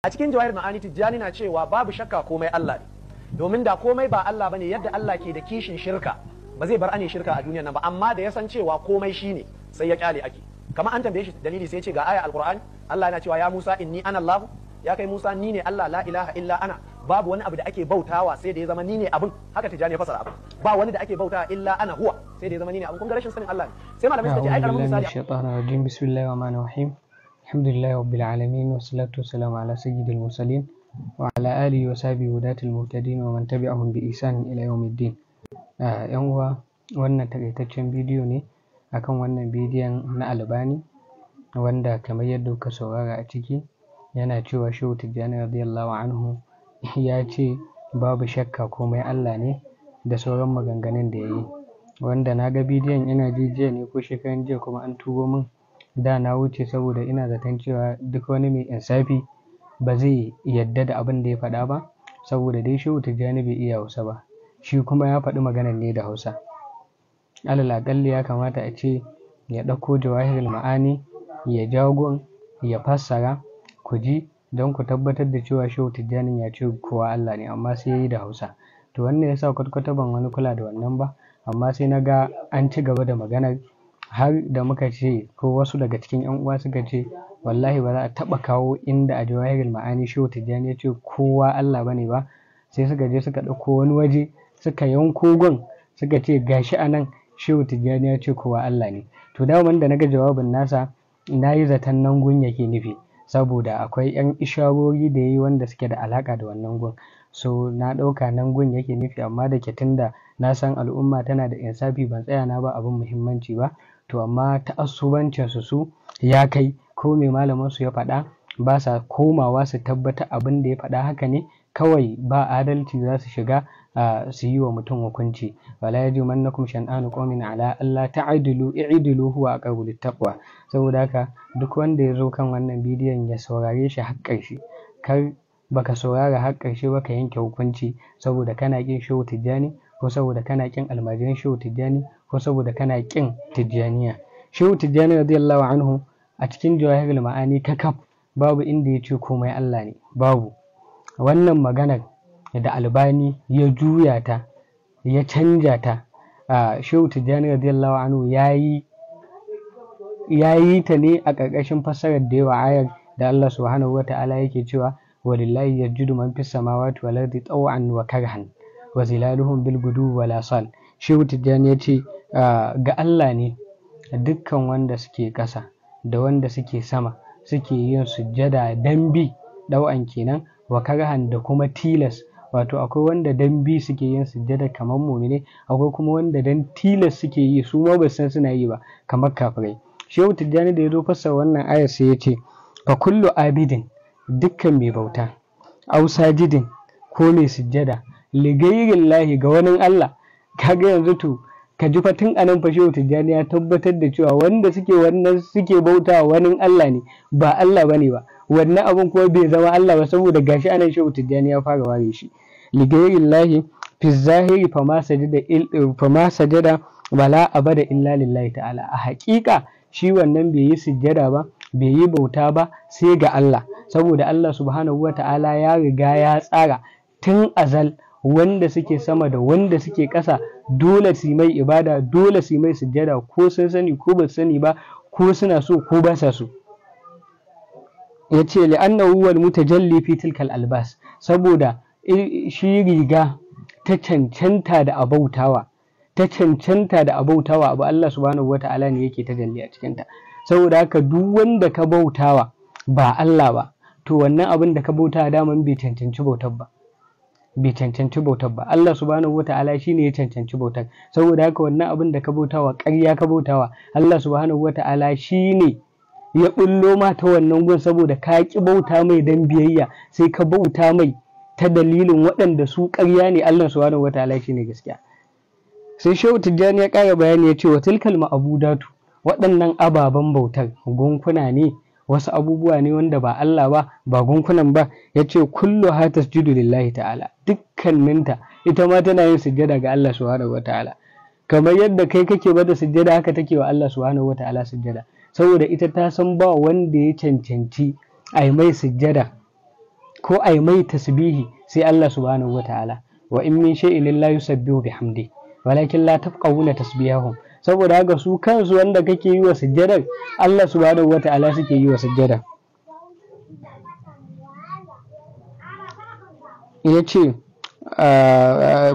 a cikin jawahir ma'ani tijjani na cewa babu shakka komai Allah ne, domin da komai ba Allah bane yadda Allah ke da kishin shirka ba zai bar ane shirka a duniyar nan ba, amma da ya san cewa komai shine sai ya kyale ake. Kamar an tambaye shi dalili sai ya ce ga aya alqur'ani Allah yana cewa ya Musa inni ana Allah, ya kai Musa ni ne Allah la ilaha illa ana, babu wani abu da ake bautawa sai da ya zama ni ne abin. Haka tijjani ya fasara abin, ba wani da ake bautawa illa ana huwa sai da ya zama ni ne abin. Kun ga rashin sanin Allah ne. Sai malamai suka ce ai karamin misali. Bismillahir rahmanir rahim. Alhamdulillahi rabbil alamin wassalatu wassalamu ala sayyidil mursalin wa ala alihi wa sahbihi hudatil muhtadin wa man tabi'ahum bi ihsan ila yawmiddin. Yan uwa, wannan takaitaccen bidiyo ne akan wannan bidiyon na Albani, wanda kamar yadda kuka saurara a ciki yana cewa Shehu Tijjani radiyallahu anhu ya ce babu shakka komai Allah ne da sauran maganganun da ya yi, wanda na ga bidiyon ina ji jiya ne ko shekaran jiya kuma an turo min. Da na wuce saboda ina zaton cewa duk wani mai insafi ba zai yadda da abin da ya faɗa ba, saboda dai Shehu Tijjani bai iya Hausa ba, shi kuma ya faɗi maganar ne da Hausa. Alal aƙalli ya kamata a ce ya ɗauko Jawahirul Ma'ani ya jagon ya fassara ku ji, don ku tabbatar da cewa Shehu Tijjani ya ce kowa Allah ne, amma sai ya yi da Hausa. To wannan ya sa kwata-kwata ban wani kula da wannan ba, amma sai na ga an ci gaba da maganar, har da muka ce ko wasu daga cikin 'yan uwa suka ce wallahi ba za a taɓa kawo inda a Jawahirul Ma'ani Shehu Tijjani ya ce kowa Allah bane ba. Sai suka je suka ɗauko wani waje suka yanko gun suka ce gashi a nan Shehu Tijjani ya ce kowa Allah ne. To daman da naga jawabin nasa na yi zaton nan gun yake nufi, saboda akwai 'yan isharori da ya yi wanda suke da alaƙa da wannan gun, so na ɗauka nan gun yake nufi. Amma da ke tunda na san al'umma tana da insafi ban tsaya na ba abin muhimmanci ba, to amma ta'assubancin su ya kai ko mai malamin su ya faɗa ba sa komawa su tabbata abin da ya faɗa haka ne, kawai ba adalci za su shiga su yi wa mutum hukunci. wala yajrimannakum shan'anu qawmin ala alla ta'dilu i'dilu huwa aqrabu littaqwa. Saboda haka duk wanda ya zo kan wannan bidiyon ya saurare shi har ƙarshe, kar baka saurara har ƙarshe ba ka yanke hukunci saboda kana ƙin Shehu Tijjani, ko saboda kana ƙin almajiran Shehu Tijjani, ko saboda kana ƙin Tijjaniya. Shehu Tijjani radiyallahu anhu a cikin Jawahirul Ma'ani kakaf babu inda ya ce komai Allah ne, babu. Wannan maganar da Albani ya juya ta ya canja ta, Shehu Tijjani radiyallahu anhu ya yi ta ne a ƙarƙashin fassarar da yawa ayar da Allah subhanahu wa ta'ala yake cewa walillahi yasjudu man fis samawati wal ardi taw'an wa karhan wa zilaluhum bil gudu wal asal. Shehu Tijjani ya ce ga Allah ne dukkan wanda suke ƙasa da wanda suke sama suke yin sujjada dan bi, ɗau'an kenan, wa karhan da kuma tilas. Wato akwai wanda dan bi suke yin sujjada kamar mu'mine, akwai kuma wanda dan tilas suke yi, su ma ba san suna yi ba kamar kafirai. Shehu Tijjani da ya zo fassara wannan ayar sai ya ce fa kullu abidin, dukkan mai bauta, aw sajidin ko mai sujjada, li ghayrillahi ga wani Allah. Kaga yanzu to ka ji fa tun anan fa Shehu Tijjani ya tabbatar da cewa wanda suke bauta wani Allah ne, ba Allah bane ba. Wannan abun kuma bai zama Allah ba, saboda gashi anan Shehu Tijjani ya fara ware shi. Li ghayrillahi fi zahiri fama sajada wala abada illa lillahi ta'ala. A haƙiƙa shi wannan bai yi sujjada ba, bai yi bauta ba sai ga Allah, saboda Allah subhanahu wa ta'ala ya riga ya tsara tun azal wanda suke sama da wanda suke ƙasa dole su mai ibada, dole su mai sujjada, ko sun sani ko ba su sani ba, ko suna so ko ba sa so. Ya ce li'annahu wal mutajalli fi tilkal albas, saboda shi riga ta cancanta da abautawa, abu Allah subhanahu wa ta'ala ne yake tajalli a cikinta. Saboda haka duk wanda ka bautawa ba Allah ba, to wannan abin da ka bautawa daman bai cancanci bautar ba. Allah subhanahu wa ta'ala shine ya cancanci bautar. Saboda haka wannan abin da ka bautawa ƙarya ka bautawa, Allah subhanahu wa ta'ala shine ya bullo ma ta wannan gun, saboda ka ki bauta mai dan biyayya sai ka bauta mai ta dalilin waɗanda su ƙarya ne, Allah subhanahu wa ta'ala shine gaskiya. Sai Shehu Tijjani ya ƙara bayani ya ce wa tilkal ma'budatu, waɗannan ababen bautar gunkuna ne, wasu abubuwa ne wanda ba Allah ba gunkunan ba. Ya ce kullu ha tasjudu lillahi ta'ala, dukkaninta ita ma tana yin sujjada ga Allah subhanahu wa ta'ala. Kamar yadda kai kake bada sujjada haka take wa Allah subhanahu wa ta'ala sujjada, saboda ita ta san ba wanda ya cancanci a yi mai sujjada ko ai mai tasbihi sai Allah subhanahu wata'ala. Wa in min shay'in la yusabbihu bihamdi walakin la tafqahuna tasbihahum. Saboda haka su kansu wanda kake yi wa sujjadar Allah subhanahu wata'ala suke yi wa sujjada. Yace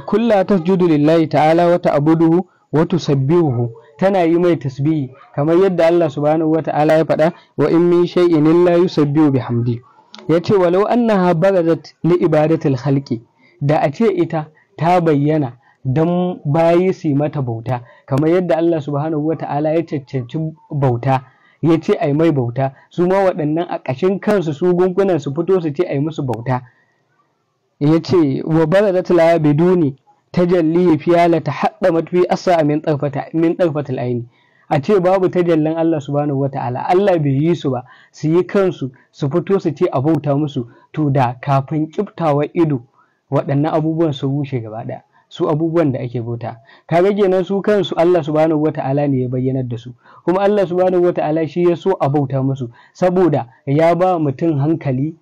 kulla tasjudu lillahi ta'ala wa ta'buduhu wa tusabbihuhu, tana yi mai tasbihi kamar yadda Allah subhanahu wata'ala ya faɗa wa in min shay'in illa yusabbihu bihamdi. Yace walau annaha barazat li ibadatil khalqi, da a ce ita ta bayyana dan bayi su mata bauta kamar yadda Allah subhanahu wata'ala ya cancanci bauta, ya ce ai mai bauta, su ma waɗannan a ƙashin kansu su gungunan su fito su ce ai musu bauta. Ya ce wa barazat la biduni tajalli fiya la tahaddamat fi asa min tarfatil aini, a ce babu tajallin Allah subhanahu wata'ala, Allah bai yi su ba su yi kansu su fito su ce a bauta musu, to da kafin kiftawa ido waɗannan abubuwan su rushe gaba ɗaya, su abubuwan da ake bauta. Kaga kenan su kansu Allah subhanahu wata'ala ne ya bayyanar da su, kuma Allah subhanahu wata'ala shi ya so a bauta musu saboda ya ba mutum hankali,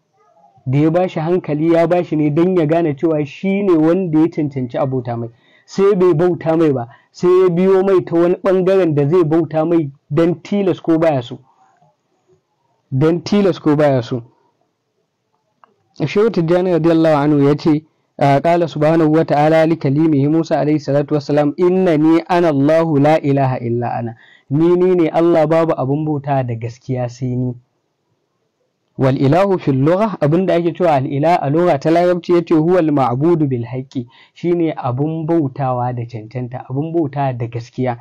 da ya bashi hankali ya bashi ne don ya gane cewa shi ne wanda ya cancanci a bauta mai, sai bai bauta mai ba, sai ya biyo mai ta wani ɓangaren da zai bauta mai don tilas ko baya so. Shehu Tijjani radiyallahu anhu ya ce qala subhanahu wa ta'ala li kalimihi Musa alayhi salatu wassalam innani ana Allahu la ilaha illa ana, ni ne Allah babu abun bauta da gaskiya sai ni. Wal ilahu fil lugha, abinda ake cewa al ilah a lugha ta larabci yace huwa al ma'budu bil haqqi, shine abun bautawa da cancanta, abun bauta da gaskiya.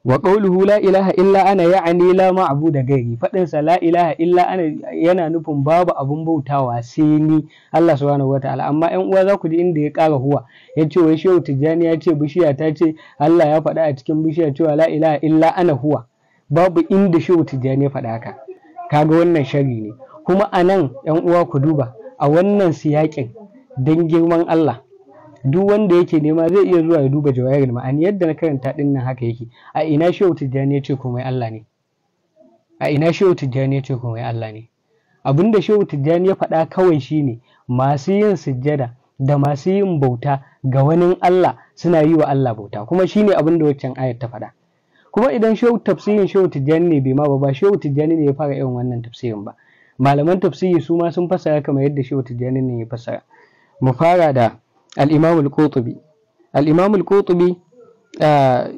Wa qawluhu la ilaha illa ana ya'ni la ma'budu gairi, fadin sa la ilaha illa ana yana nufin babu abun bautawa sai ni Allah subhanahu wataala. Amma ƴan uwa za ku ji inda ya ƙara huwa, yace wai Shehu Tijjani ya ce bishiya ta ce Allah ya faɗa a cikin bishiya cewa la ilaha illa ana huwa, babu inda Shehu Tijjani ya faɗa haka. Kaga wannan shari ne. Kuma a nan ‘yan uwa ku duba a wannan siyaƙin don girman Allah, duk wanda yake nema zai iya zuwa ya duba Jawahirul Ma'ani yadda na karanta ɗin nan haka yake. A ina Shehu Tijjani ya ce komai Allah ne? A ina Shehu Tijjani ya ce komai Allah ne? Abinda Shehu Tijjani ya faɗa kawai shine masu yin sujjada da masu yin bauta ga wani Allah suna yi wa Allah bauta, kuma shine abinda waccan ayar ta faɗa. Kuma idan tafsirin Shehu Tijjani ne bai ma ba Shehu Tijjani ne ya fara irin wannan tafsirin ba. Malaman tafsiri su ma sun fassara kamar yadda Shehu Tijjani ne ya fassara. Mu fara da al-Imam al-Qurtubi. Al-Imam al-Qurtubi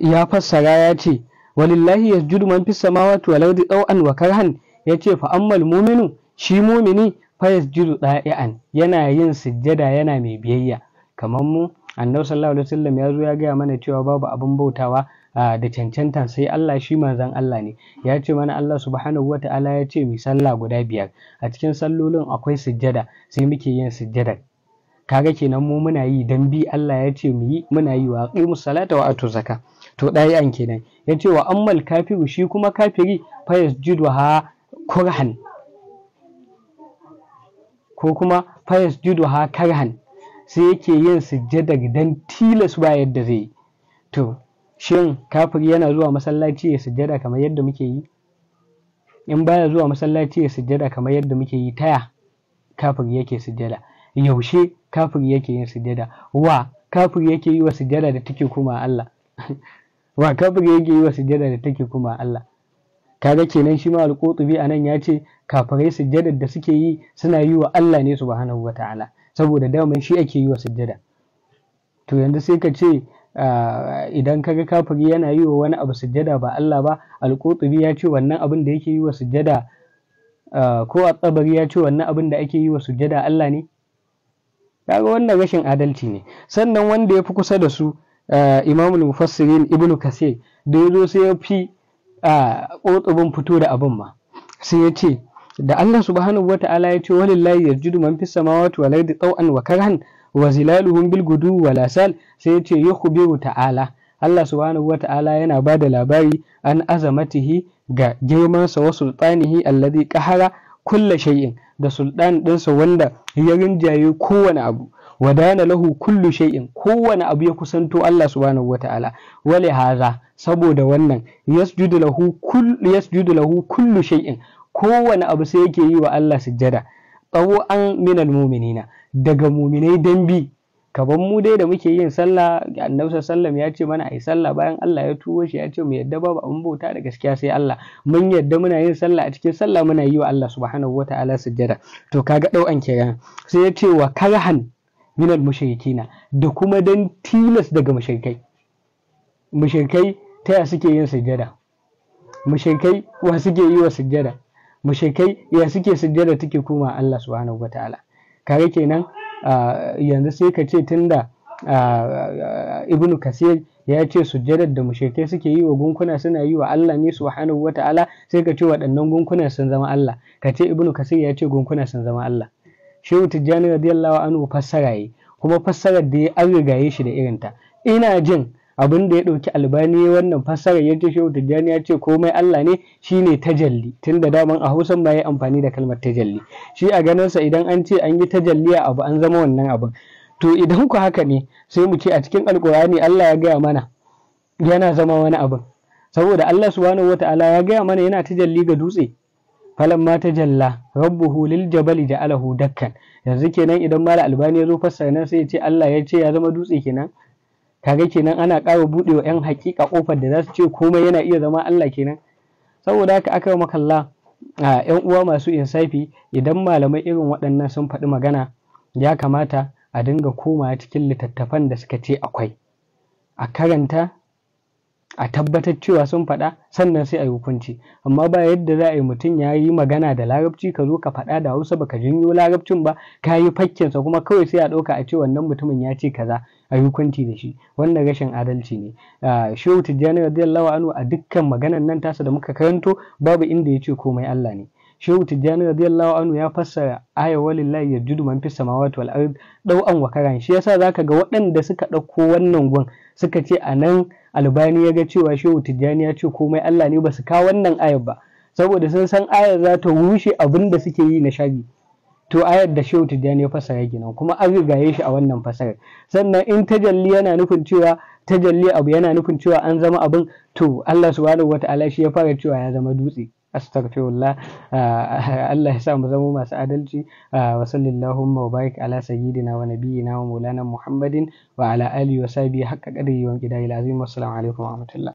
ya fassara ya ce walillahi yasjudu man fis samawati wal ardi taw'an wa karhan, yace fa ammal mu'minu, shi mu'mini fa yasjudu da'ian, yana yin sujjada yana mai biyayya. Kamar mu Annabi sallallahu alaihi wasallam ya zo ya gaya mana cewa babu abin bautawa da cancanta sai Allah, shi manzon Allah ne. Ya ce mana Allah subhanahu wata'ala ya ce mu sallah guda 5, a cikin sallolin akwai sujjada, sai muke yin sujjadar. Kaga kenan mu muna yi dan bi Allah ya ce mu yi, muna yi wa aqimus salata wa atu zakka. To dai an kenan. Ya ce wa ammal kafiru, shi kuma kafiri fa yasjuduha kurhan, ko kuma fa yasjuduha karhan, sai yake yin sujjadar dan tilas ba yadda zai yi. To shin kafiri yana zuwa masallaci ya sujjada kamar yadda muke yi? In baya zuwa masallaci ya sujjada kamar yadda muke yi, taya kafiri yake sujjada? Yaushe kafiri yake yin sujjada? Wa kafiri yake yi wa sujjada da take kuma Allah? Wa kafiri yake yi wa sujjada da take kuma Allah? Kaga kenan shi ma al-Qurtubi anan ya ce kafirai sujjadar da suke yi suna yi wa Allah ne subhanahu wata'ala, saboda daman shi ake yi wa sujjada. To yanzu sai ka ce idan kaga kafiri yana yi wa wani abu sujjada ba Allah ba, al-Qurtubi ya ce wannan abin da yake yi wa sujjada ko at-Tabari ya ce wannan abin da ake yi wa sujjada Allah ne? Kaga wannan rashin adalci ne. Sannan wanda ya fi kusa da su Imam al-Mufassirin Ibn Kathir da yazo sai ya fi Qurtubin fito da abin ma, sai ya ce da Allah subhanahu wata'ala ya ce walillahi yasjudu man fis samawati wal ardi taw'an wa karhan wa zilaluhum bil gudu wal asal, sai ya ce yukhbiru ta'ala, Allah subhanahu wata'ala yana ba da labari an azamatihi ga girmansa wa sultanihi alladhi qahara kulla shay'in, da sultan ɗinsa wanda ya rinjaye kowane abu, wadana lahu kullu shay'in, kowane abu ya kusanto Allah subhanahu wata'ala. Wale haza, saboda wannan yasjudu lahu kullu shay'in, kowane abu sai yake yi wa Allah sujjada. taw'an minal mu'minina, daga mu'minai dan bi. Kaban mu dai da muke yin sallah, annabi sallallahu ya ce mana ai sallah bayan Allah ya turo shi ya ce mu yadda babu abun bauta da gaskiya sai Allah, mun yadda muna yin sallah, a cikin sallah muna yi wa Allah subhanahu wata'ala sujjada. To kaga ɗau'an kenan. Sai ya ce wa karhan minal mushrikina, da kuma dan tilas daga mushrikai. Mushrikai ta ya suke yin sujjada? Mushrikai wa suke yi wa sujjada? Mushrikai ya suke sujjada take koma Allah subhanahu wata'ala. Kaga kenan yanzu sai ka ce tunda Ibn Kasir ya ce sujjadar da mushrikai suke yi wa gunkuna suna yi wa Allah ne subhanahu wata'ala, sai ka ce waɗannan gunkunan sun zama Allah. Ka ce Ibn Kasir ya ce gunkuna sun zama Allah. Shehu Tijjani radiyallahu anhu fassara yi, kuma fassarar da ya an rigaye shi da irinta. Ina jin abin da ya ɗauki Albani wannan fassarar ya ce Shehu Tijjani ya ce komai Allah ne shine tajalli, tunda daman a Hausan ba ya amfani da kalmar tajalli. Shi a ganinsa idan an ce an yi tajalli a abu an zama wannan abin. To idan ku haka ne sai mu ce a cikin Alƙur'ani Allah ya gaya mana yana zama wani abin, saboda Allah subhanahu wata'ala ya gaya mana yana tajalli ga dutse. Falamma tajalla rabbuhu lil jabali ja'alahu dakkan. Yanzu kenan idan Malam Albani ya zo fassara nan sai ya ce Allah ya ce ya zama dutse kenan. Kaga kenan ana ƙara buɗe wa 'yan haƙiƙa ƙofar da za su ce komai yana iya zama Allah kenan. Saboda haka aka makalla 'yan uwa masu insafi, idan malamai irin waɗannan sun faɗi magana ya kamata a dinga komawa cikin littattafan da suka ce akwai, a karanta, a tabbatar cewa sun faɗa, sannan sai a yi hukunci. Amma ba yadda za a yi mutum ya yi magana da larabci ka zo ka faɗa da Hausa baka janyo larabcin ba, ka yi fakkinsa kuma kawai sai a ɗauka a ce wannan mutumin ya ce kaza a yi hukunci da shi. Wannan rashin adalci ne. Shehu Tijjani radiyallahu anhu a dukkan maganan nan tasa da muka karanto babu inda ya ce komai Allah ne. Shehu Tijjani radiyallahu anhu ya fassara aya walillahi yajudu man fis samawati wal ard dau'an wa karan. Shi yasa zaka ga waɗanda suka ɗauko wannan gun suka ce a nan Albani ya ga cewa Shehu Tijjani ya ce komai Allah ne, ba su kawo wannan ayar ba, saboda sun san ayar za ta rushe abin da suke yi na shagi. To ayar da Shehu Tijjani ya fassara kenan, kuma an rigaye shi a wannan fassarar. Sannan in tajalli yana nufin cewa tajalli abu yana nufin cewa an zama abin, to Allah subhanahu wata'ala shi ya fara cewa ya zama dutse. Astaghfirullah. Allah ya sa mu zama masu adalci. Wa sallallahu wa barik ala sayyidina wa nabiyyina wa maulana Muhammadin wa ala alihi wa sahbihi haqqa qadrihi wa qidari azim. Wassalamu alaikum wa rahmatullah.